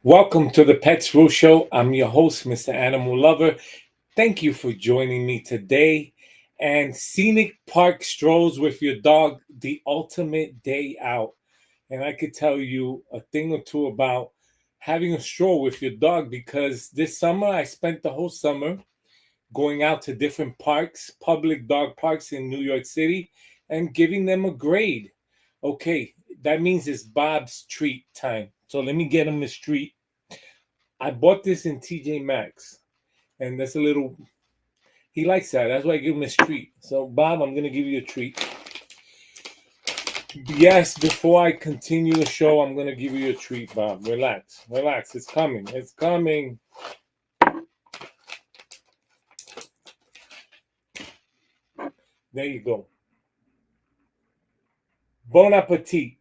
Welcome to the Pets Rule Show. I'm your host, Mr. Animal Lover. Thank you for joining me today. And Scenic Park Strolls with your dog, the ultimate day out. And I could tell you a thing or two about having a stroll with your dog because this summer I spent the whole summer going out to different parks, public dog parks in New York City, and giving them a grade. Okay, that means it's Bob's treat time. So let me get him his treat. I bought this in TJ Maxx, and that's a little. He likes that. That's why I give him his treat. So, Bob, I'm gonna give you a treat. Yes, before I continue the show, I'm gonna give you a treat, Bob. Relax, relax. It's coming. It's coming. There you go. Bon appetit.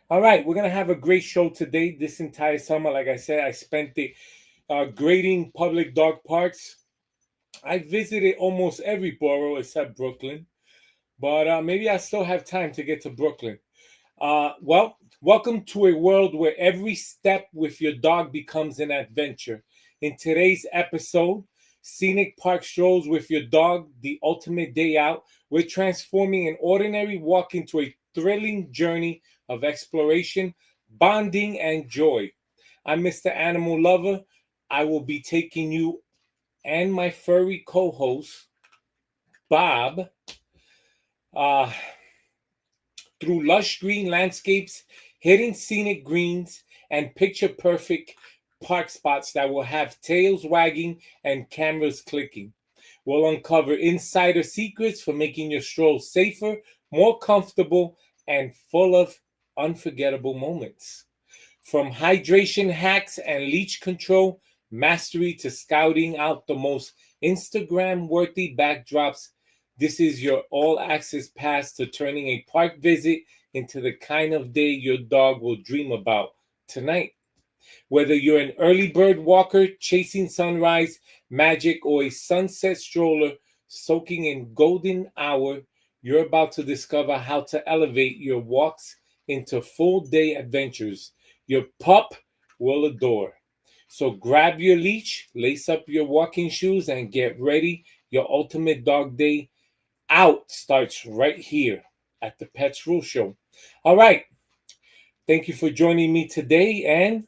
All right, we're gonna have a great show today. This entire summer, like I said, I spent it grading public dog parks. I visited almost every borough except Brooklyn, but maybe I still have time to get to Brooklyn. Welcome to a world where every step with your dog becomes an adventure. In today's episode, Scenic Park Strolls with your dog, the ultimate day out, we're transforming an ordinary walk into a thrilling journey of exploration, bonding, and joy. I'm Mr. Animal Lover. I will be taking you and my furry co-host, Bob, uh, through lush green landscapes, hidden scenic greens, and picture-perfect park spots that will have tails wagging and cameras clicking. We'll uncover insider secrets for making your stroll safer, more comfortable, and full of unforgettable moments. From hydration hacks and leash control mastery to scouting out the most Instagram worthy backdrops, this is your all access pass to turning a park visit into the kind of day your dog will dream about tonight. Whether you're an early bird walker chasing sunrise magic or a sunset stroller soaking in golden hour, you're about to discover how to elevate your walks into full day adventures your pup will adore. So grab your leash, lace up your walking shoes, and get ready. Your ultimate dog day out starts right here at the Pets Rule Show. All right. Thank you for joining me today. And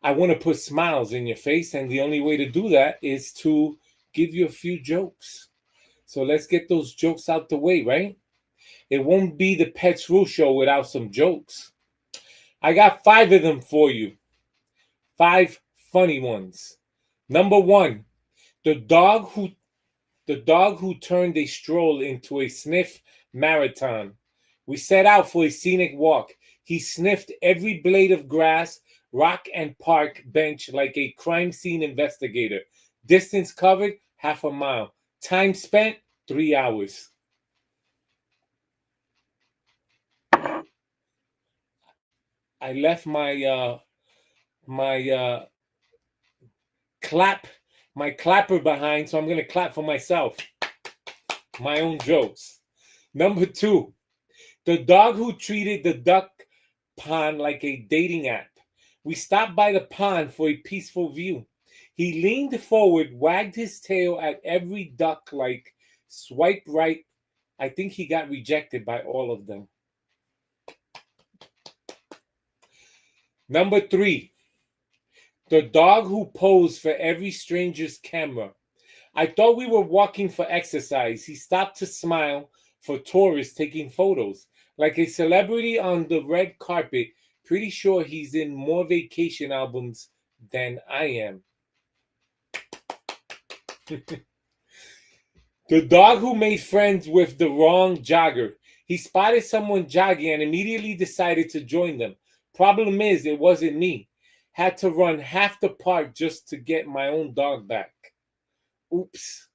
I want to put smiles in your face. And the only way to do that is to give you a few jokes. So let's get those jokes out the way, right? It won't be the Pets Rule Show without some jokes. I got 5 of them for you. 5 funny ones. Number 1, the dog who turned a stroll into a sniff marathon. We set out for a scenic walk. He sniffed every blade of grass, rock, and park bench like a crime scene investigator. Distance covered, half a mile. Time spent, 3 hours. I left my clapper behind, so I'm gonna clap for myself. My own jokes. Number 2, the dog who treated the duck pond like a dating app. We stopped by the pond for a peaceful view. He leaned forward, wagged his tail at every duck like swipe right. I think he got rejected by all of them. Number 3, the dog who posed for every stranger's camera. I thought we were walking for exercise. He stopped to smile for tourists taking photos. Like a celebrity on the red carpet, pretty sure he's in more vacation albums than I am. The dog who made friends with the wrong jogger. He spotted someone jogging and immediately decided to join them. Problem is, it wasn't me. Had to run half the park just to get my own dog back. Oops.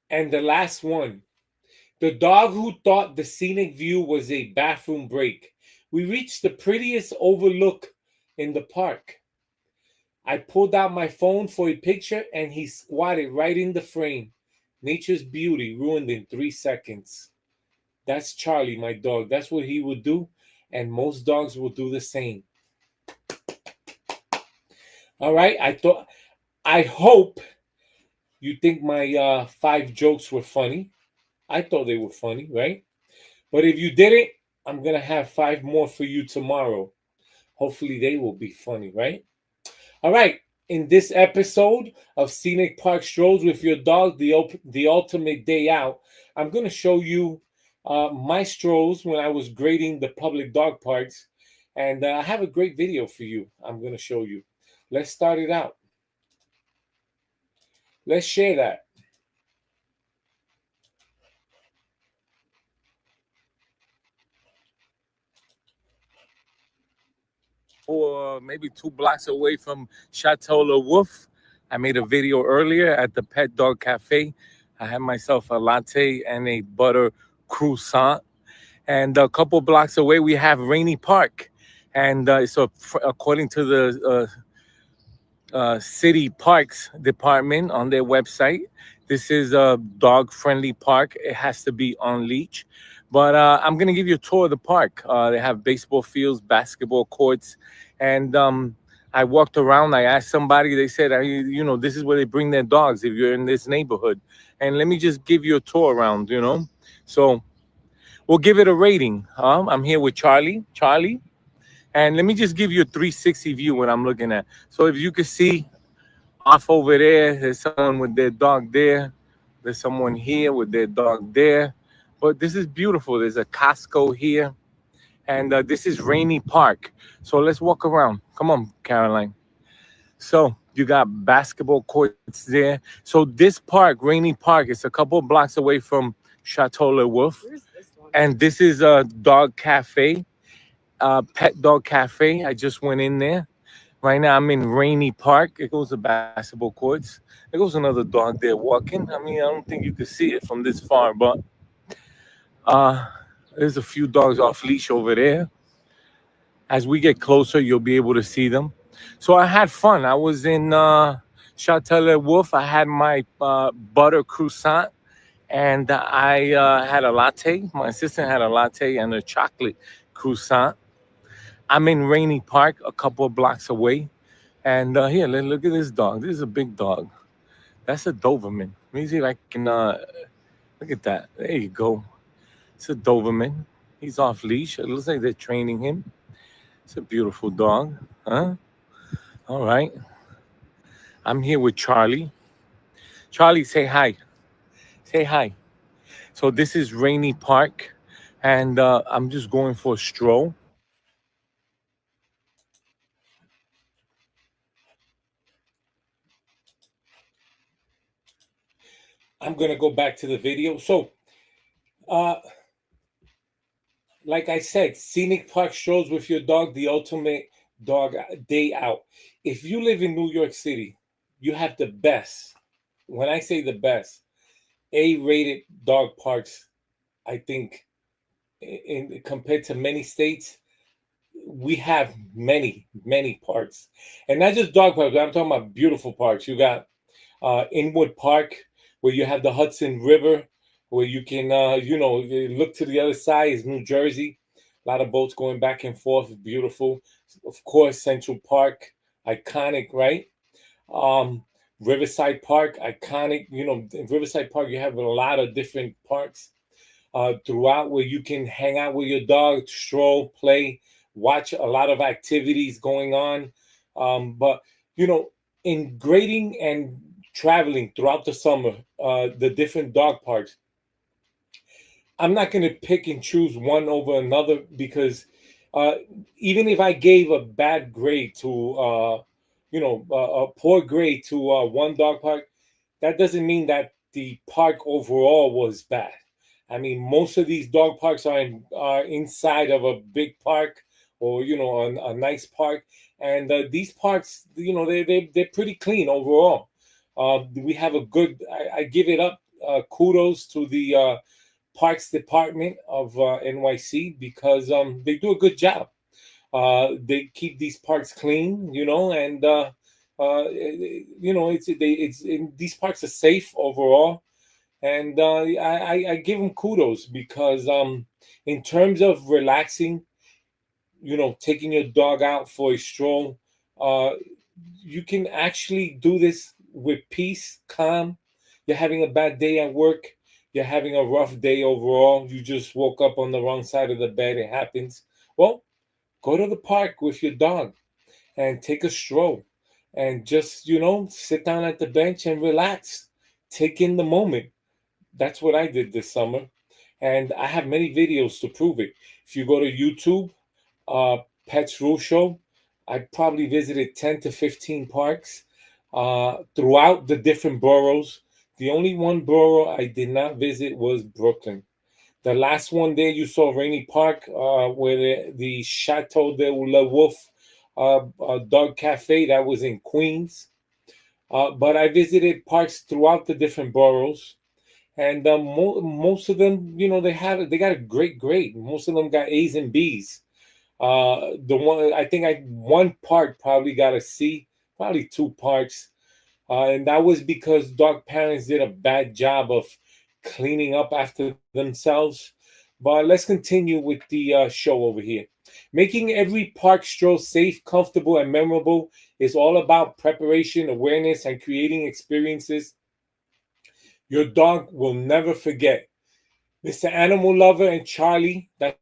And the last one. The dog who thought the scenic view was a bathroom break. We reached the prettiest overlook in the park. I pulled out my phone for a picture and he squatted right in the frame. Nature's beauty ruined in 3 seconds. That's Charlie, my dog. That's what he would do, and most dogs will do the same. All right. I hope you think my five jokes were funny. I thought they were funny, right? But if you didn't, I'm gonna have five more for you tomorrow. Hopefully, they will be funny, right? All right. In this episode of Scenic Park Strolls with Your Dog, the ultimate day out, I'm gonna show you my strolls when I was grading the public dog parks, and I have a great video for you. I'm gonna show you. Let's start it out. Let's share that. Or maybe 2 blocks away from Chateau Le Wolf. I made a video earlier at the Pet Dog Cafe. I had myself a latte and a butter croissant. And a couple blocks away, we have Rainy Park. And so, according to the city parks department on their website, this is a dog friendly park. It has to be on leash. But I'm going to give you a tour of the park. They have baseball fields, basketball courts. And I walked around. I asked somebody, they said, this is where they bring their dogs if you're in this neighborhood. And let me just give you a tour around. So we'll give it a rating. I'm here with Charlie. Charlie. And let me just give you a 360 view what I'm looking at. So if you can see off over there, there's someone with their dog there. There's someone here with their dog there. But this is beautiful. There's a Costco here. And this is Rainy Park. So let's walk around. Come on, Caroline. So you got basketball courts there. So this park, Rainy Park, is a couple of blocks away from Chateau Le Wolf. Where's this one? And this is a dog cafe, pet dog cafe. I just went in there. Right now I'm in Rainy Park. It goes to basketball courts. There goes another dog there walking. I mean, I don't think you can see it from this far, but uh, there's a few dogs off leash over there. As we get closer, you'll be able to see them. So I had fun. I was in Chateau Le Wolf. I had my butter croissant, and I had a latte. My assistant had a latte and a chocolate croissant. I'm in Rainy Park, a couple of blocks away. And here, look at this dog. This is a big dog. That's a Doberman. Let me see if I can look at that. There you go. It's a Doberman. He's off leash. It looks like they're training him. It's a beautiful dog. Huh? All right. I'm here with Charlie. Charlie, say hi. Say hi. So this is Rainy Park. And I'm just going for a stroll. I'm gonna go back to the video. So, uh, like I said, scenic park strolls with your dog, the ultimate dog day out. If you live in New York City, you have the best. When I say the best, A-rated dog parks. I think, in compared to many states, we have many parks, and not just dog parks. I'm talking about beautiful parks. You got Inwood Park, where you have the Hudson River, where you can, look to the other side is New Jersey. A lot of boats going back and forth. Beautiful. Of course, Central Park, iconic, right? Um, Riverside Park, iconic. In Riverside Park, you have a lot of different parks throughout where you can hang out with your dog, stroll, play, watch a lot of activities going on. But, you know, in grading and traveling throughout the summer, the different dog parks, I'm not going to pick and choose one over another because uh, even if I gave a bad grade to, a poor grade to one dog park, that doesn't mean that the park overall was bad. I mean, most of these dog parks are inside of a big park or a nice park, and these parks, they're pretty clean overall. We have a good. I give it up. Kudos to the Parks Department of NYC because they do a good job. They keep these parks clean, and these parks are safe overall, and I give them kudos because in terms of relaxing, taking your dog out for a stroll, uh, You can actually do this with peace, calm. You're having a bad day at work. You're having a rough day overall. You just woke up on the wrong side of the bed. It happens. Well, go to the park with your dog and take a stroll and just, sit down at the bench and relax. Take in the moment. That's what I did this summer. And I have many videos to prove it. If you go to YouTube, uh, Pets Rule Show, I probably visited 10 to 15 parks throughout the different boroughs. The only one borough I did not visit was Brooklyn. The last one there you saw Rainy Park, where the Chateau de la Wolf dog cafe, that was in Queens. But I visited parks throughout the different boroughs, and most of them, they got a great grade. Most of them got A's and B's. The one I think I one park probably got a C, probably two parks, and that was because dog parents did a bad job of cleaning up after themselves. But let's continue with the show over here. Making every park stroll safe, comfortable, and memorable is all about preparation, awareness, and creating experiences your dog will never forget. Mr. Animal Lover and Charlie, that's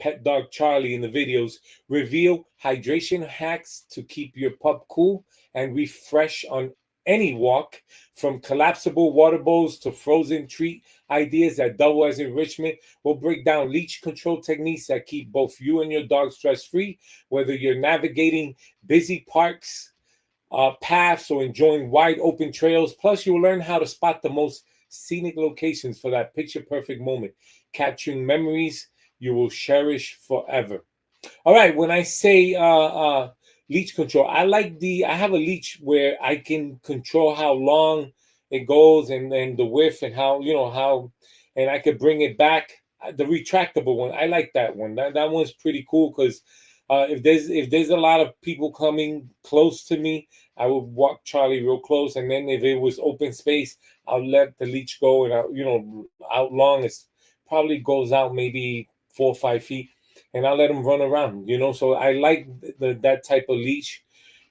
pet dog Charlie in the videos, reveal hydration hacks to keep your pup cool and refresh on any walk, from collapsible water bowls to frozen treat ideas that double as enrichment. We'll break down leash control techniques that keep both you and your dog stress free, whether you're navigating busy parks, paths, or enjoying wide open trails. Plus, you'll learn how to spot the most scenic locations for that picture perfect moment, capturing memories you will cherish forever. All right, when I say leash control, I have a leash where I can control how long it goes, and the width, and how, and I could bring it back. The retractable one, I like that one. That one's pretty cool because if there's a lot of people coming close to me, I would walk Charlie real close, and then if it was open space, I'll let the leash go, and out long, it's probably goes out maybe 4 or 5 feet, and I'll let him run around. So I like that type of leash.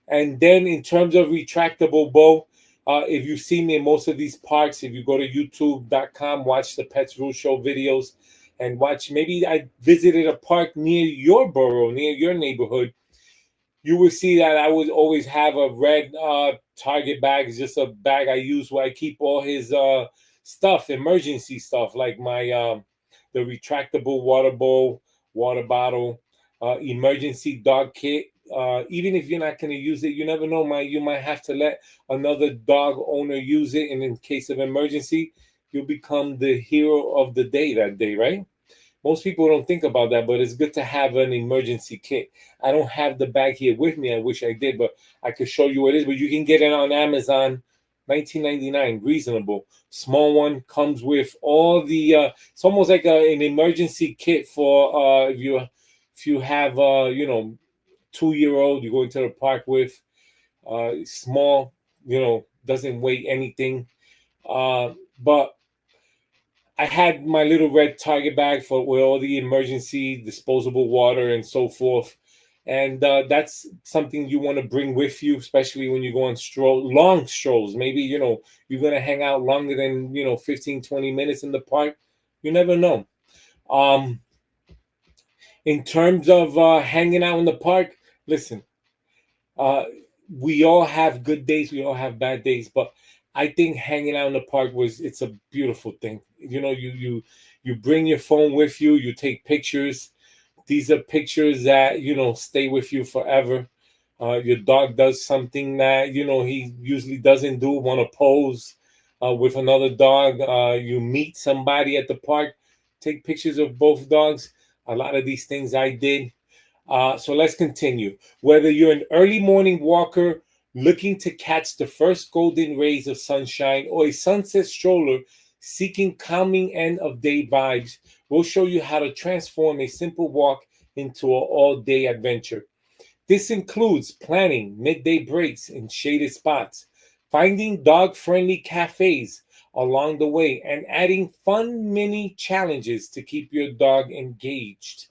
And then in terms of retractable bow, if you see me in most of these parks, if you go to youtube.com, watch the Pets Rule Show videos, and watch, maybe I visited a park near your borough, near your neighborhood, you will see that I would always have a red Target bag. It's just a bag I use where I keep all his stuff, emergency stuff, like my the retractable water bowl, water bottle, emergency dog kit. Even if you're not going to use it, you never know. You might have to let another dog owner use it, and in case of emergency, you'll become the hero of the day that day, right? Most people don't think about that, but it's good to have an emergency kit. I don't have the bag here with me. I wish I did, but I could show you what it is. But you can get it on Amazon, 19.99, reasonable. Small one, comes with all the. It's almost like an emergency kit for if you have 2-year-old you go into the park with. Small, doesn't weigh anything. But I had my little red Target bag for with all the emergency disposable water and so forth. And that's something you want to bring with you, especially when you go on long strolls. Maybe, you're going to hang out longer than, 15, 20 minutes in the park. You never know. Um, in terms of hanging out in the park, listen, uh, we all have good days, we all have bad days, but I think hanging out in the park it's a beautiful thing. You bring your phone with you, you take pictures. These are pictures that stay with you forever. Your dog does something that he usually doesn't do, want to pose with another dog. You meet somebody at the park, take pictures of both dogs. A lot of these things I did. So let's continue. Whether you're an early morning walker looking to catch the first golden rays of sunshine, or a sunset stroller seeking calming end of day vibes, we'll show you how to transform a simple walk into an all day adventure. This includes planning midday breaks in shaded spots, finding dog friendly cafes along the way, and adding fun mini challenges to keep your dog engaged.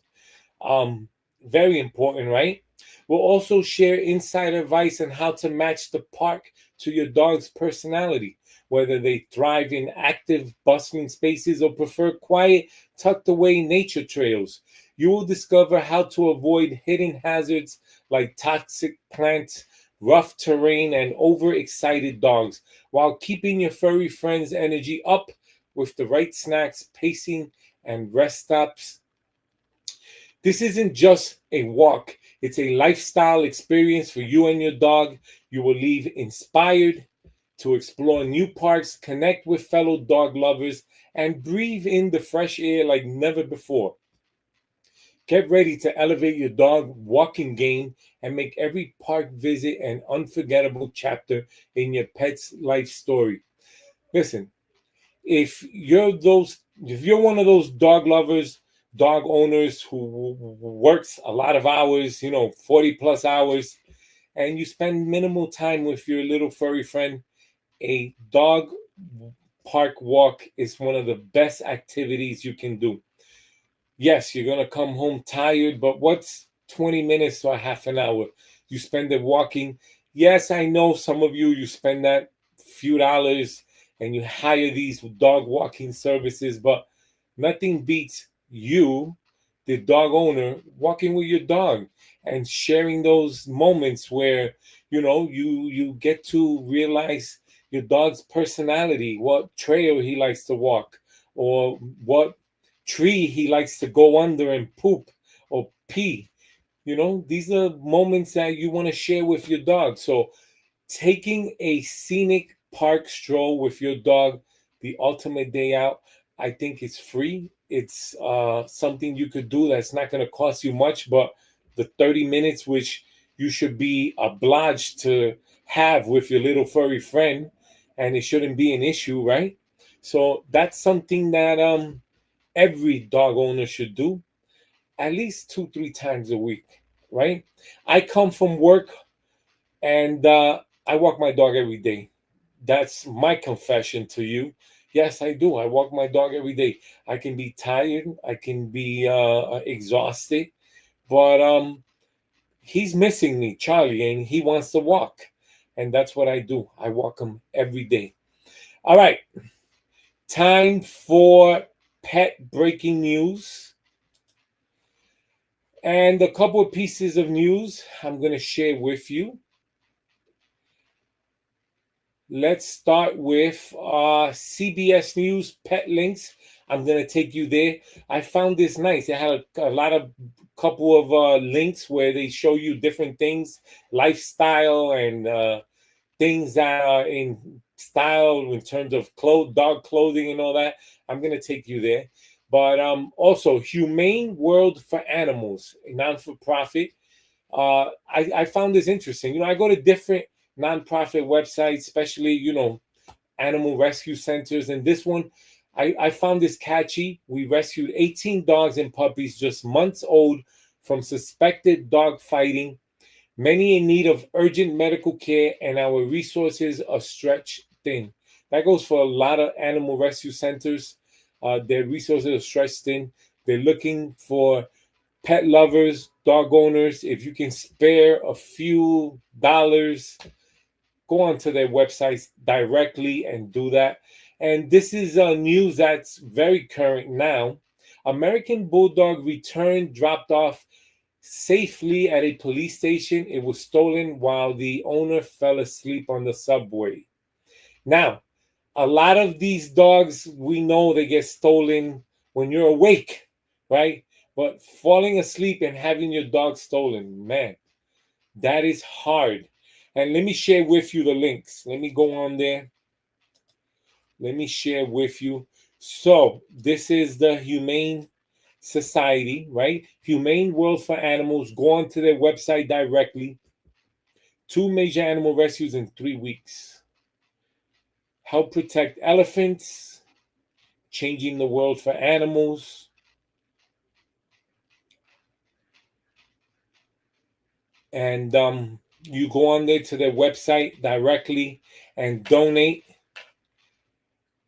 Um, Very important, right? We'll also share inside advice on how to match the park to your dog's personality, whether they thrive in active, bustling spaces or prefer quiet, tucked away nature trails. You will discover how to avoid hidden hazards like toxic plants, rough terrain, and overexcited dogs, while keeping your furry friend's energy up with the right snacks, pacing, and rest stops. This isn't just a walk, it's a lifestyle experience for you and your dog. You will leave inspired to explore new parks, connect with fellow dog lovers, and breathe in the fresh air like never before. Get ready to elevate your dog walking game and make every park visit an unforgettable chapter in your pet's life story. Listen, if you're one of those dog lovers, dog owners who works a lot of hours, 40 plus hours, and you spend minimal time with your little furry friend, a dog park walk is one of the best activities you can do. Yes, you're going to come home tired, but what's 20 minutes or half an hour? You spend it walking. Yes, I know some of you spend that few dollars and you hire these dog walking services, but nothing beats you, the dog owner, walking with your dog and sharing those moments where, you get to realize your dog's personality, what trail he likes to walk, or what tree he likes to go under and poop or pee. These are moments that you want to share with your dog. So taking a scenic park stroll with your dog, the ultimate day out, I think it's free. It's something you could do that's not going to cost you much, but the 30 minutes which you should be obliged to have with your little furry friend, and it shouldn't be an issue, right? So that's something that every dog owner should do at least 2 3 times a week, right? I come from work and I walk my dog every day. That's my confession to you. Yes, I do. I walk my dog every day. I can be tired, I can be exhausted, but he's missing me, Charlie, and he wants to walk, and that's what I do. I walk him every day. All right, time for pet breaking news. And a couple of pieces of news I'm going to share with you. Let's start with CBS News Pet Links. I'm going to take you there. I found this nice. It had a lot of couple of links where they show you different things, lifestyle and things that are in style in terms of dog clothing and all that. I'm going to take you there. But also, Humane World for Animals, a non-for-profit. I found this interesting. I go to different nonprofit websites, especially, animal rescue centers. And this one, I found this catchy. We rescued 18 dogs and puppies just months old from suspected dog fighting, many in need of urgent medical care, and our resources are stretched thin. That goes for a lot of animal rescue centers. Their resources are stretched thin. They're looking for pet lovers, dog owners. If you can spare a few dollars, go onto their websites directly and do that. And this is news that's very current now. American Bulldog returned, dropped off safely at a police station. It was stolen while the owner fell asleep on the subway. Now, a lot of these dogs, we know they get stolen when you're awake, right? But falling asleep and having your dog stolen, man, that is hard. And let me share with you the links. Let me go on there. Let me share with you. So, this is the Humane Society, right? Humane World for Animals. Go onto their website directly. 2 major animal rescues in 3 weeks. Help protect elephants. Changing the world for animals. And you go on there to their website directly and donate.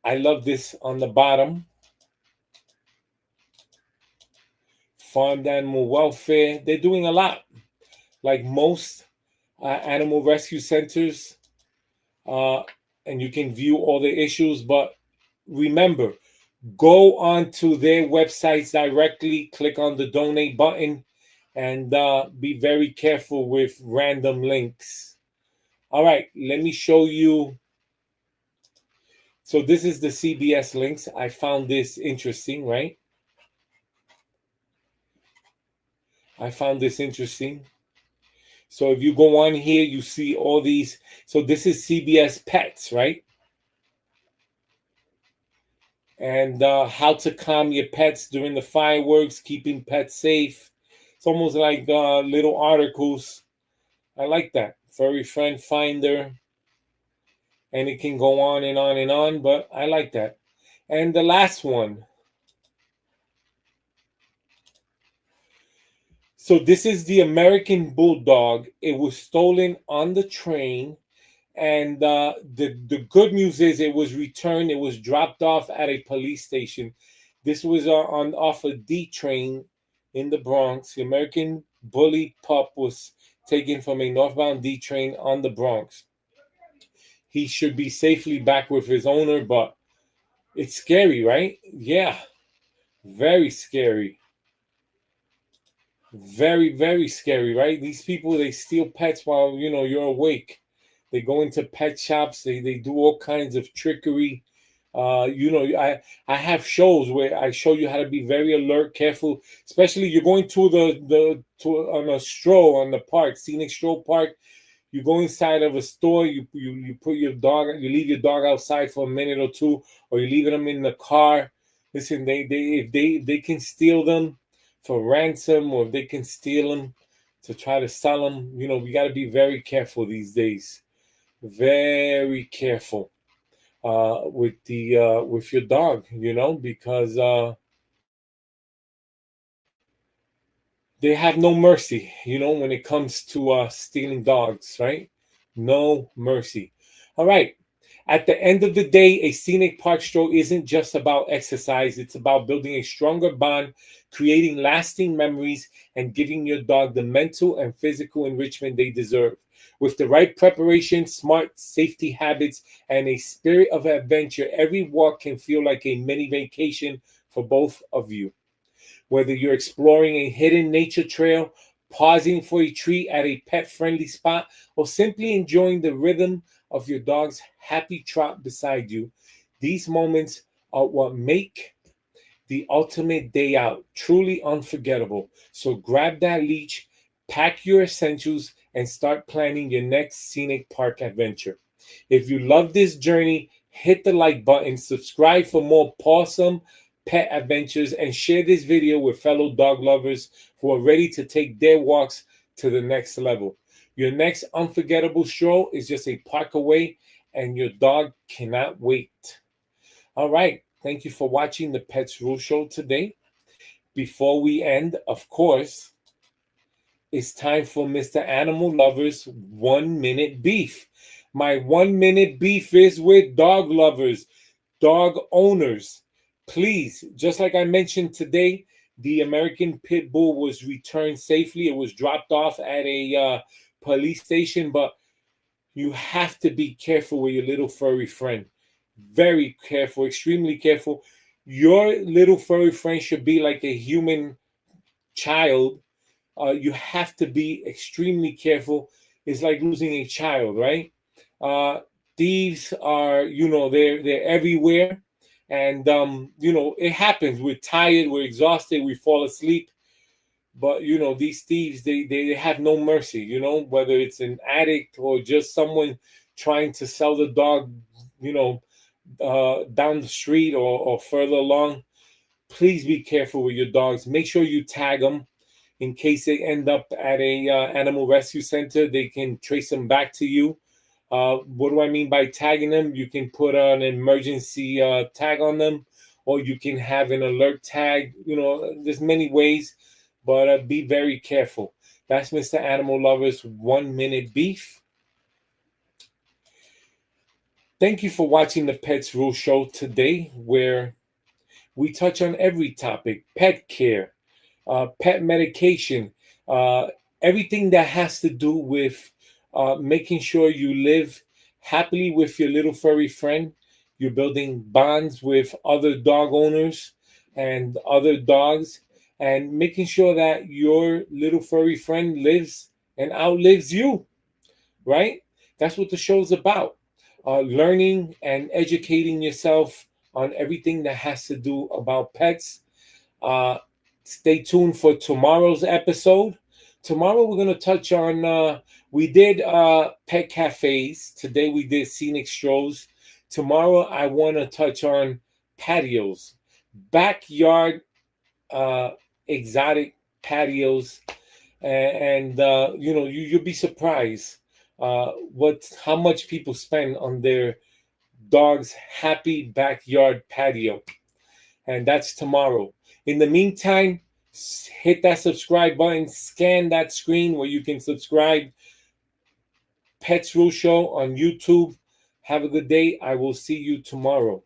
I love this on the bottom. Farmed animal welfare. They're doing a lot. like most animal rescue centers, uh, and you can view all the issues. But remember, go onto their websites directly, click on the donate button, and be very careful with random links. All right, let me show you. So this is the CBS links. I found this interesting, right? I found this interesting. So if you go on here, you see all these. So this is CBS Pets, right? And how to calm your pets during the fireworks, keeping pets safe. It's almost like little articles. I like that. Furry friend finder. And it can go on and on and on, but I like that. And the last one. So this is the American Bulldog. It was stolen on the train. And the good news is it was returned. It was dropped off at a police station. This was on off a D train in the Bronx. The American Bully pup was taken from a northbound D train on the Bronx. He should be safely back with his owner, but it's scary, right? Yeah, very scary. Very, very scary, right? These people, they steal pets while you're awake. They go into pet shops. They do all kinds of trickery. I have shows where I show you how to be very alert, careful. Especially you're going to the to on a stroll on the park, scenic stroll park. You go inside of a store. You put your dog. You leave your dog outside for a minute or two, or you're leaving them in the car. Listen, if they can steal them for ransom, or if they can steal them to try to sell them. We got to be very careful these days. Very careful with your dog. Because they have no mercy. When it comes to stealing dogs, right? No mercy. All right. At the end of the day, a scenic park stroll isn't just about exercise. It's about building a stronger bond, creating lasting memories, and giving your dog the mental and physical enrichment they deserve. With the right preparation, smart safety habits, and a spirit of adventure, every walk can feel like a mini vacation for both of you. Whether you're exploring a hidden nature trail, pausing for a treat at a pet friendly spot, or simply enjoying the rhythm of your dog's happy trot beside you, these moments are what make the ultimate day out truly unforgettable. So grab that leash, pack your essentials, and start planning your next scenic park adventure. If you love this journey, hit the like button, subscribe for more awesome pet adventures, and share this video with fellow dog lovers who are ready to take their walks to the next level. Your next unforgettable stroll is just a park away, and your dog cannot wait. All right. Thank you for watching the Pets Rule Show today. Before we end, of course, it's time for Mr. Animal Lover's 1 minute beef. My 1 minute beef is with dog lovers, dog owners. Please, just like I mentioned today, the American Pit Bull was returned safely. It was dropped off at a police station, but you have to be careful with your little furry friend. Very careful, extremely careful. Your little furry friend should be like a human child. You have to be extremely careful. It's like losing a child, right? Uh, Thieves are, they're everywhere, and it happens. We're tired, we're exhausted, we fall asleep. But these thieves, they have no mercy. Whether it's an addict or just someone trying to sell the dog, down the street or further along. Please be careful with your dogs. Make sure you tag them in case they end up at a animal rescue center. They can trace them back to you. What do I mean by tagging them? You can put an emergency tag on them, or you can have an alert tag. There's many ways, but be very careful. That's Mr. Animal Lover's 1 minute beef. Thank you for watching the Pets Rule Show today, where we touch on every topic: pet care, pet medication, everything that has to do with making sure you live happily with your little furry friend. You're building bonds with other dog owners and other dogs, and making sure that your little furry friend lives and outlives you, right? That's what the show's about. Learning and educating yourself on everything that has to do about pets. Uh, Stay tuned for tomorrow's episode. Tomorrow we're going to touch on, we did pet cafes. Today we did scenic strolls. Tomorrow I want to touch on patios, backyard exotic patios. And you'll be surprised how much people spend on their dog's happy backyard patio. And that's tomorrow. In the meantime, hit that subscribe button, scan that screen where you can subscribe. Pets Rule Show on YouTube. Have a good day. I will see you tomorrow.